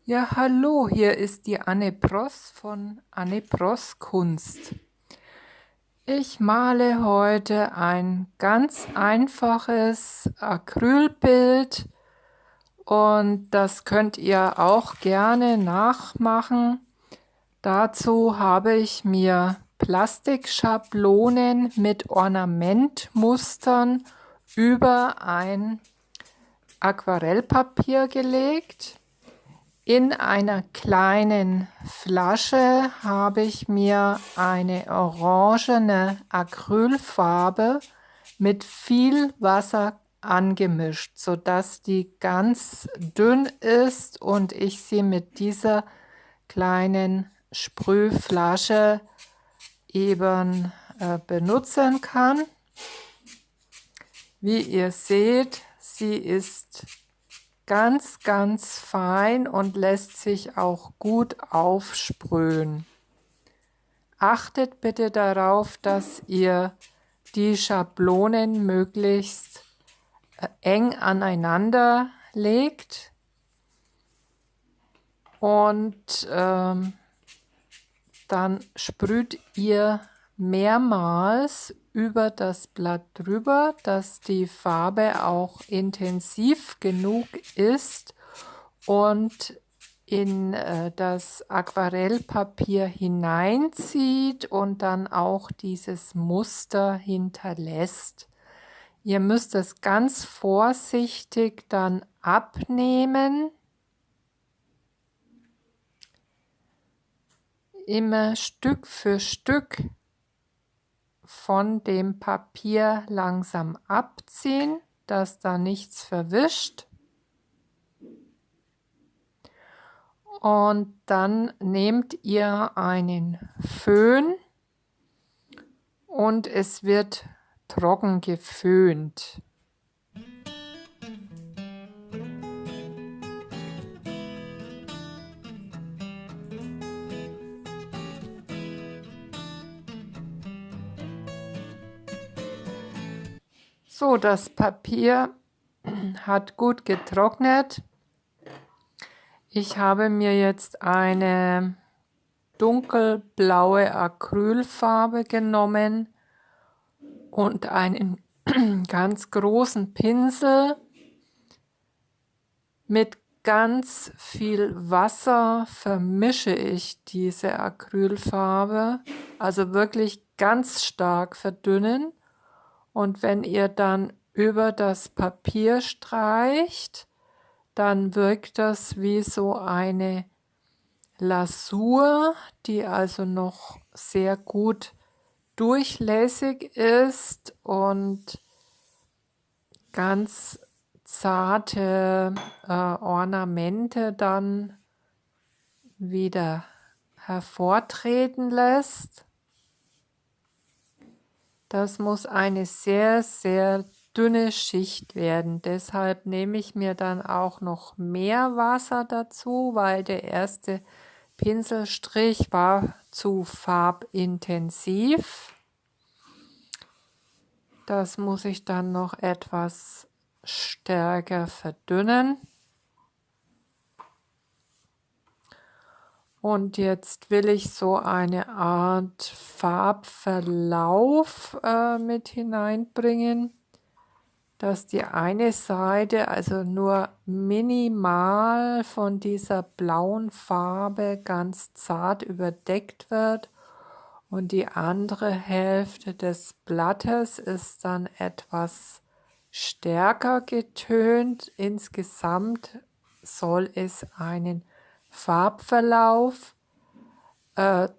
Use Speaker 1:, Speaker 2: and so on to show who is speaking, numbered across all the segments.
Speaker 1: Ja, hallo, hier ist die Anne Bross von Anne Bross Kunst. Ich male heute ein ganz einfaches Acrylbild und das könnt ihr auch gerne nachmachen. Dazu habe ich mir Plastikschablonen mit Ornamentmustern über ein Aquarellpapier gelegt. In einer kleinen Flasche habe ich mir eine orangene Acrylfarbe mit viel Wasser angemischt, sodass die ganz dünn ist und ich sie mit dieser kleinen Sprühflasche eben benutzen kann. Wie ihr seht, sie ist ganz fein und lässt sich auch gut aufsprühen. Achtet bitte darauf, dass ihr die Schablonen möglichst eng aneinander legt und dann sprüht ihr mehrmals über das Blatt drüber, dass die Farbe auch intensiv genug ist und in das Aquarellpapier hineinzieht und dann auch dieses Muster hinterlässt. Ihr müsst es ganz vorsichtig dann abnehmen, immer Stück für Stück von dem Papier langsam abziehen, dass da nichts verwischt. Und dann nehmt ihr einen Föhn und es wird trocken geföhnt. So, das Papier hat gut getrocknet. Ich habe mir jetzt eine dunkelblaue Acrylfarbe genommen und einen ganz großen Pinsel mit ganz viel Wasser vermische ich diese Acrylfarbe, also wirklich ganz stark verdünnen. Und wenn ihr dann über das Papier streicht, dann wirkt das wie so eine Lasur, die also noch sehr gut durchlässig ist und ganz zarte Ornamente dann wieder hervortreten lässt. Das muss eine sehr dünne Schicht werden. Deshalb nehme ich mir dann auch noch mehr Wasser dazu, weil der erste Pinselstrich war zu farbintensiv. Das muss ich dann noch etwas stärker verdünnen. Und jetzt will ich so eine Art Farbverlauf mit hineinbringen, dass die eine Seite also nur minimal von dieser blauen Farbe ganz zart überdeckt wird und die andere Hälfte des Blattes ist dann etwas stärker getönt. Insgesamt soll es einen Farbverlauf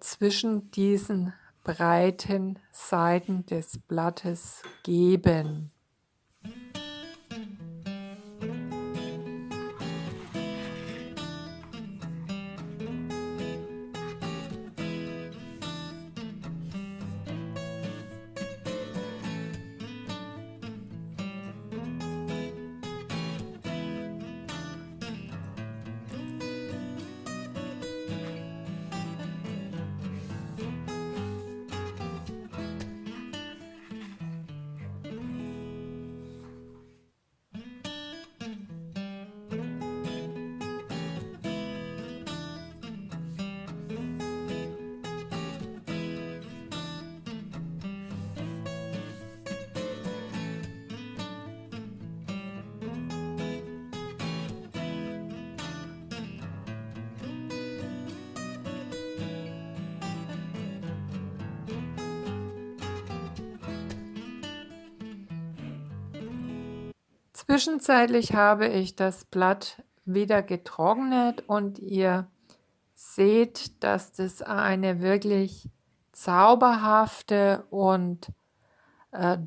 Speaker 1: zwischen diesen breiten Seiten des Blattes geben. Zwischenzeitlich habe ich das Blatt wieder getrocknet und ihr seht, dass das eine wirklich zauberhafte und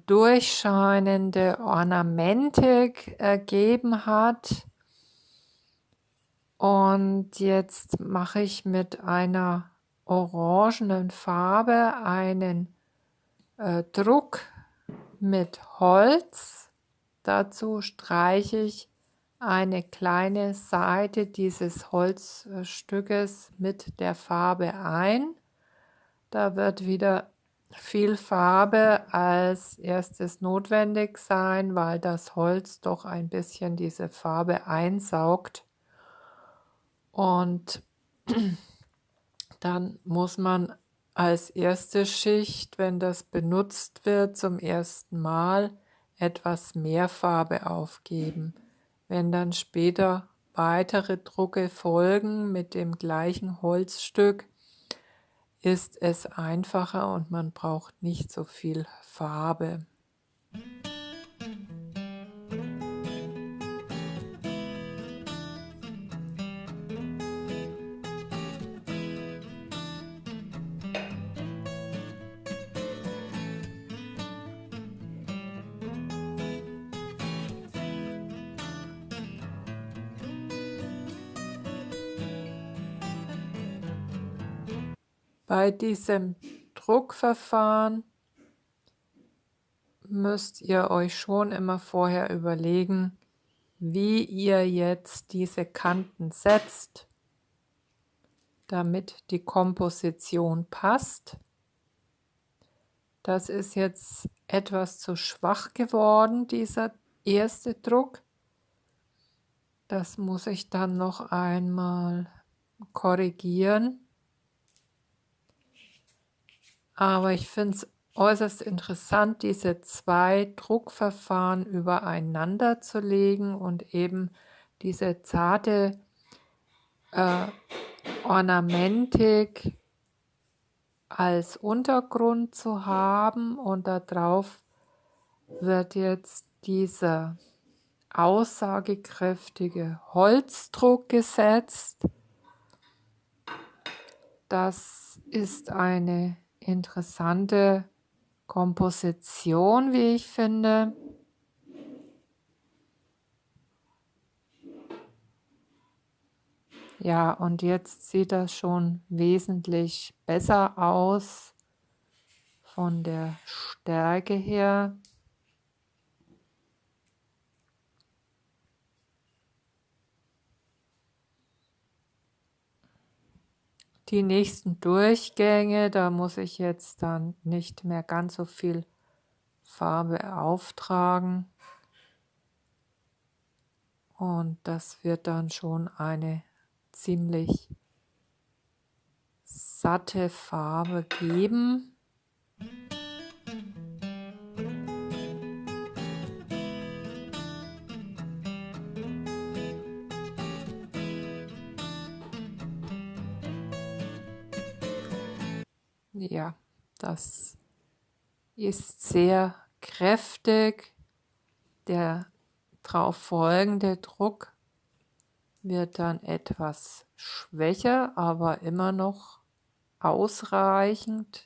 Speaker 1: durchscheinende Ornamentik ergeben hat. Und jetzt mache ich mit einer orangenen Farbe einen Druck mit Holz. Dazu streiche ich eine kleine Seite dieses Holzstückes mit der Farbe ein. Da wird wieder viel Farbe als erstes notwendig sein, weil das Holz doch ein bisschen diese Farbe einsaugt. Und dann muss man als erste Schicht, wenn das benutzt wird zum ersten Mal, etwas mehr Farbe aufgeben. Wenn dann später weitere Drucke folgen mit dem gleichen Holzstück, ist es einfacher und man braucht nicht so viel Farbe. Bei diesem Druckverfahren müsst ihr euch schon immer vorher überlegen, wie ihr jetzt diese Kanten setzt, damit die Komposition passt. Das ist jetzt etwas zu schwach geworden, dieser erste Druck. Das muss ich dann noch einmal korrigieren. Aber ich finde es äußerst interessant, diese zwei Druckverfahren übereinander zu legen und eben diese zarte Ornamentik als Untergrund zu haben und darauf wird jetzt dieser aussagekräftige Holzdruck gesetzt. Das ist eine interessante Komposition, wie ich finde. Ja, und jetzt sieht das schon wesentlich besser aus von der Stärke her. Die nächsten Durchgänge, da muss ich jetzt dann nicht mehr ganz so viel Farbe auftragen. Und das wird dann schon eine ziemlich satte Farbe geben. Ja, das ist sehr kräftig. Der darauf folgende Druck wird dann etwas schwächer, aber immer noch ausreichend.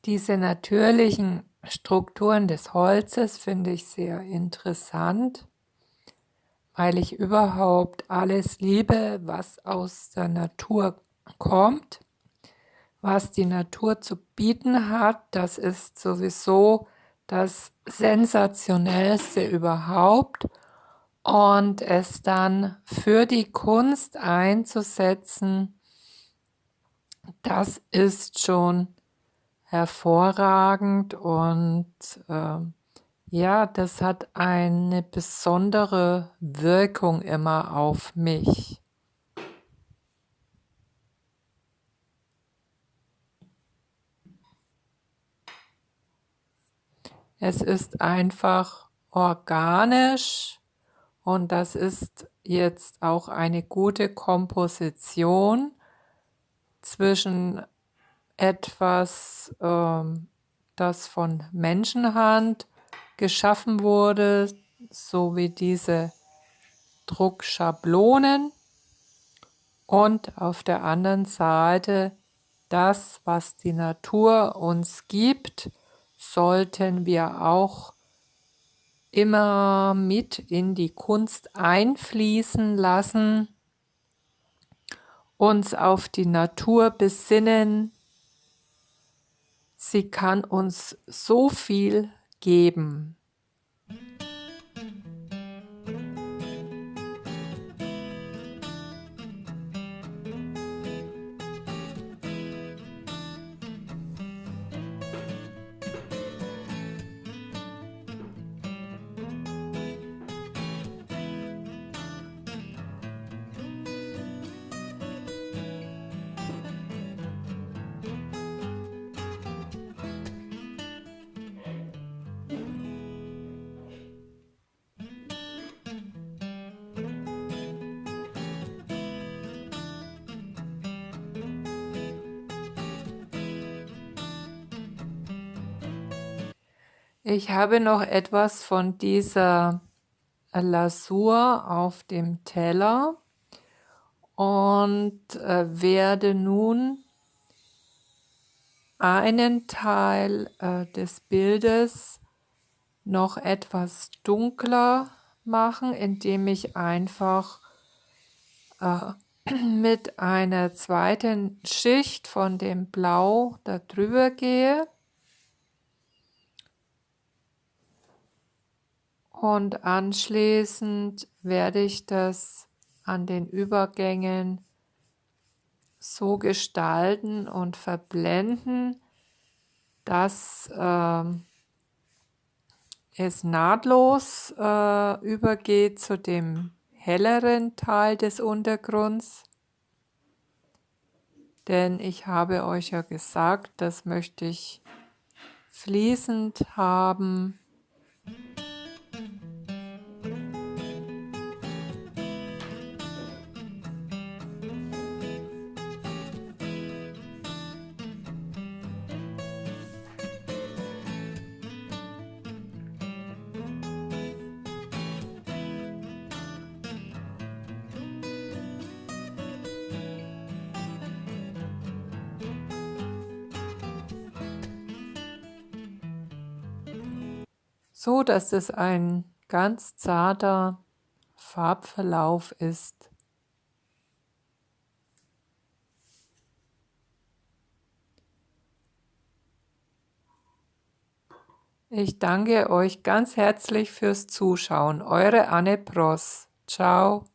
Speaker 1: Diese natürlichen Strukturen des Holzes finde ich sehr interessant, weil ich überhaupt alles liebe, was aus der Natur kommt. Was die Natur zu bieten hat, das ist sowieso das Sensationellste überhaupt. Und es dann für die Kunst einzusetzen, das ist schon hervorragend und ja, das hat eine besondere Wirkung immer auf mich. Es ist einfach organisch und das ist jetzt auch eine gute Komposition zwischen etwas, das von Menschenhand geschaffen wurde, so wie diese Druckschablonen, und auf der anderen Seite das, was die Natur uns gibt, sollten wir auch immer mit in die Kunst einfließen lassen, uns auf die Natur besinnen. Sie kann uns so viel geben. Ich habe noch etwas von dieser Lasur auf dem Teller und werde nun einen Teil des Bildes noch etwas dunkler machen, indem ich einfach mit einer zweiten Schicht von dem Blau da drüber gehe. Und anschließend werde ich das an den Übergängen so gestalten und verblenden, dass es nahtlos übergeht zu dem helleren Teil des Untergrunds. Denn ich habe euch ja gesagt, das möchte ich fließend haben. So dass es ein ganz zarter Farbverlauf ist. Ich danke euch ganz herzlich fürs Zuschauen. Eure Anne Bross. Ciao.